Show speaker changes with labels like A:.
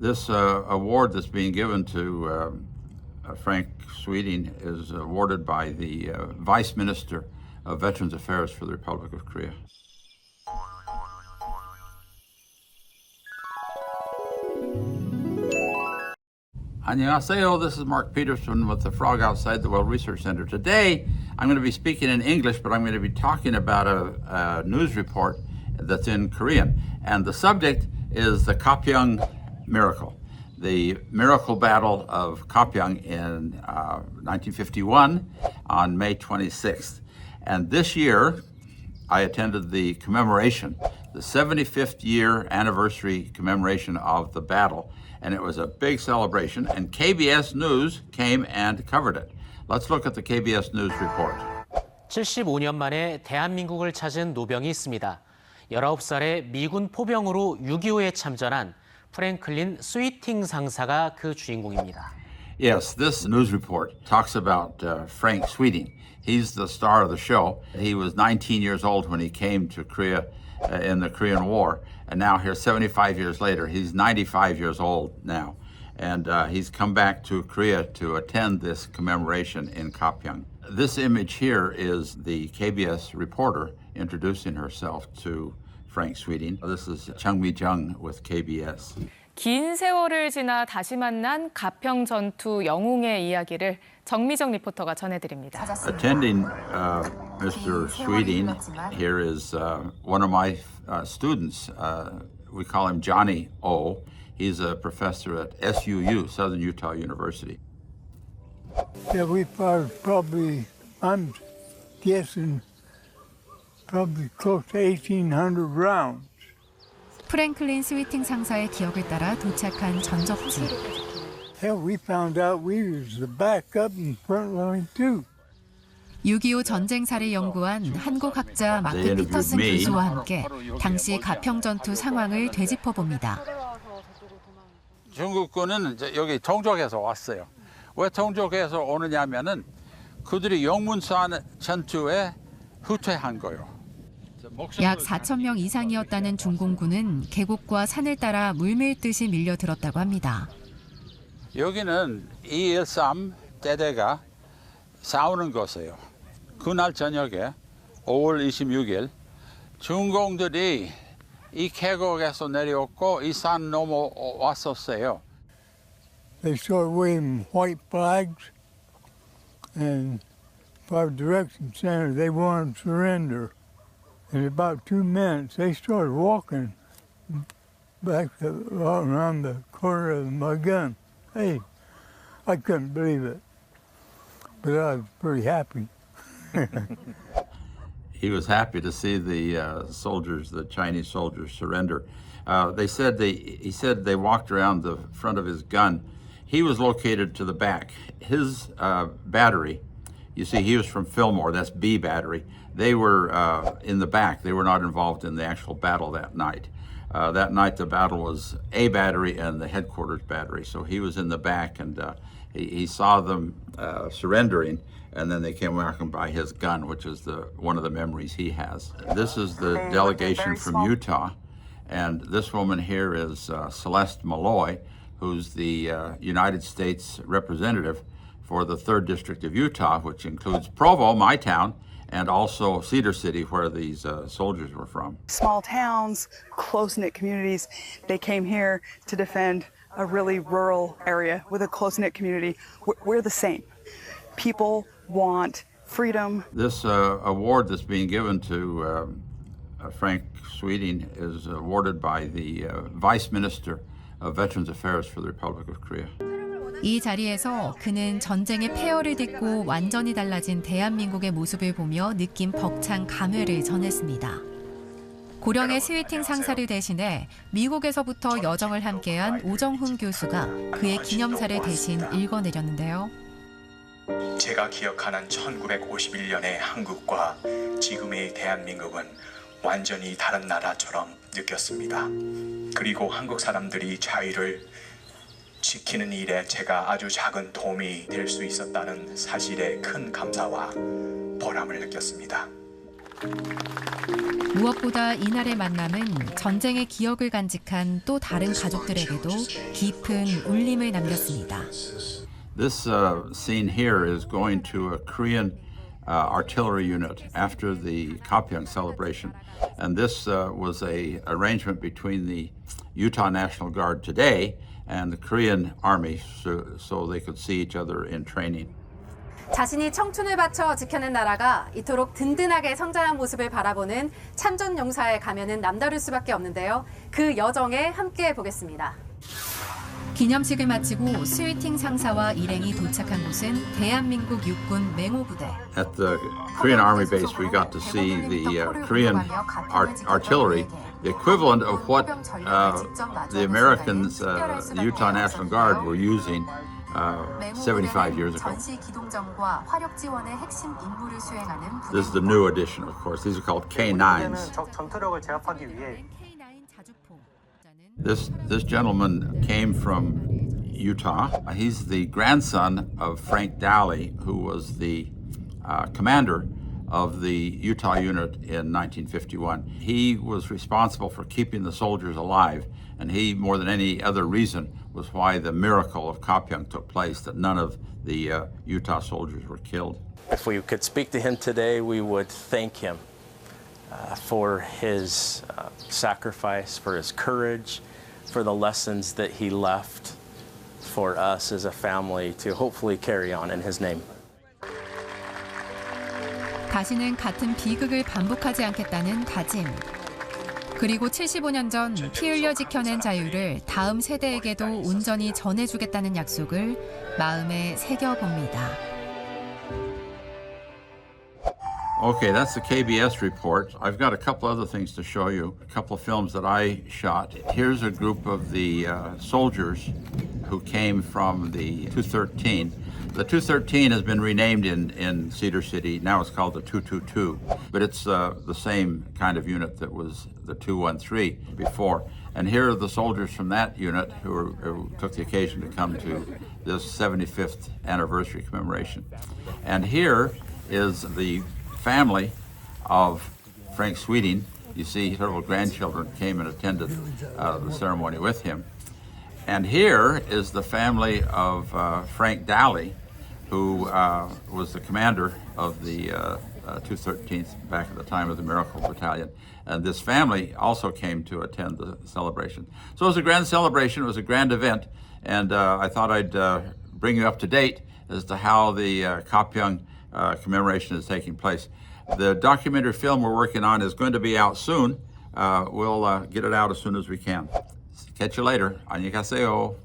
A: This award that's being given to Frank Sweeting is awarded by the Vice Minister of Veterans Affairs for the Republic of Korea. Annyeonghaseyo, this is Mark Peterson with the Frog Outside the Well Research Center. Today, I'm going to be speaking in English, but I'm going to be talking about a news report that's in Korean. And the subject is the Gapyeong miracle, the miracle battle of Gapyeong in 1951 on May 26th. And this year, I attended the commemoration, the 75th year anniversary commemoration of the battle. And it was a big celebration, and KBS News came and covered it. Let's look at the KBS News report.
B: 75년 만에 대한민국을 찾은 노병이 있습니다. 19살의 미군 포병으로 6.25에 참전한 프랭클린 스위팅 상사가 그 주인공입니다.
A: Yes, this news report talks about Frank Sweeting. He's the star of the show. He was 19 years old when he came to Korea in the Korean War, and now here 75 years later, he's 95 years old now, and he's come back to Korea to attend this commemoration in Gapyeong. This image here is the KBS reporter introducing herself to Frank Sweeting. This is Chung Mi-jung with KBS.
C: 긴 세월을 지나 다시 만난 가평 전투 영웅의 이야기를 정미정 리포터가 전해드립니다.
A: Attending Mr. Sweeting here is one of my students. We call him Johnny O. He's a professor at SUU, Southern Utah University.
D: Yeah, we fired probably, I'm guessing, probably close to 1,800 rounds.
E: 프랭클린 스위팅 상사의 기억을 따라 도착한 전적지.
D: Hell, we found out we was the backup and front line too.
E: 6.25 전쟁사를 연구한 한국 학자 마크 피터슨 교수와 함께 당시 가평 전투 상황을 되짚어 봅니다.
A: 중국군은 이제 여기 동족에서 왔어요. 왜 동족에서 오느냐면은 그들이 용문산 전투에 후퇴한 거예요.
E: 약 4천 명 이상이었다는 중공군은 계곡과 산을 따라 물밀듯이 밀려들었다고 합니다.
A: 여기는 213 대대가 싸우는 곳이에요. 그날 저녁에 5월 26일 중공들이 이 계곡에서 내려왔고 이 산 넘어왔었어요.
D: They started waving white flags and by direction center they wanted to surrender. In about 2 minutes, they started walking back around the corner of my gun. Hey, I couldn't believe it, but I was pretty happy.
A: He was happy to see the soldiers, the Chinese soldiers, surrender. He said they walked around the front of his gun. He was located to the back. His battery, you see, he was from Fillmore. That's B battery. They were in the back. They were not involved in the actual battle that night. That night, the battle was A battery and the headquarters battery. So he was in the back, and he saw them surrendering, and then they came walking by his gun, which is one of the memories he has. This is the delegation from Utah, and this woman here is Celeste Malloy, who's the United States representative for the 3rd District of Utah, which includes Provo, my town, and also Cedar City, where these soldiers were from.
F: Small towns, close-knit communities, they came here to defend a really rural area with a close-knit community. We're the same. People want freedom.
A: This award that's being given to Frank Sweeting is awarded by the Vice Minister of Veterans Affairs for the Republic of Korea.
E: 이 자리에서 그는 전쟁의 폐허를 딛고 완전히 달라진 대한민국의 모습을 보며 느낀 벅찬 감회를 전했습니다. 고령의 스위팅 상사를 대신해 미국에서부터 여정을 함께한 오정훈 교수가 그의 기념사를 대신 읽어내렸는데요.
G: 제가 기억하는 1951년의 한국과 지금의 대한민국은 완전히 다른 나라처럼 느꼈습니다. 그리고 한국 사람들이 자유를 지키는 일에 제가 아주 작은 도움이 될 수 있었다는 사실에 큰 감사와 보람을 느꼈습니다.
E: 무엇보다 이날의 만남은 전쟁의 기억을 간직한 또 다른 가족들에게도 깊은 울림을 남겼습니다.
A: This scene here is going to a Korean artillery unit after the Kapyeong celebration. And this was a arrangement between the Utah National Guard today and the Korean Army so they could see each other in training.
H: 자신이 청춘을 바쳐 지켜낸 나라가 이토록 든든하게 성장한 모습을 바라보는 참전 용사의 가면은 남다를 수밖에 없는데요. 그 여정에 함께해 보겠습니다.
E: 기념식을 마치고 스위팅 상사와 일행이 도착한 곳은 대한민국 육군 맹호부대.
A: At the Korean Army base, we got to see the Korean artillery, the equivalent of what the Americans, the Utah National Guard, were using 75 years ago. This is the new edition, of course. These are called K9s. This gentleman came from Utah. He's the grandson of Frank Daly, who was the commander of the Utah unit in 1951. He was responsible for keeping the soldiers alive, and he, more than any other reason, was why the miracle of Kapyeong took place, that none of the Utah soldiers were killed.
I: If we could speak to him today, we would thank him for his sacrifice, for his courage, for the lessons that he left for us as a family to hopefully carry on in his name.
E: 다시는 같은 비극을 반복하지 않겠다는 다짐. 그리고 75년 전 피 흘려 지켜낸 자유를 다음 세대에게도 온전히 전해주겠다는 약속을 마음에 새겨봅니다.
A: Okay, that's the KBS report. I've got a couple other things to show you, a couple of films that I shot. Here's a group of the soldiers who came from the 213. The 213 has been renamed in Cedar City. Now it's called the 222, but it's the same kind of unit that was the 213 before. And here are the soldiers from that unit who took the occasion to come to this 75th anniversary commemoration. And here is the family of Frank Sweeting. You see several grandchildren came and attended the ceremony with him. And here is the family of Frank Daly, who was the commander of the 213th back at the time of the Miracle Battalion. And this family also came to attend the celebration. So it was a grand celebration, it was a grand event, and I thought I'd bring you up to date as to how the Kapyeong commemoration is taking place. The documentary film we're working on is going to be out soon. We'll get it out as soon as we can. Catch you later. 안녕히 가세요.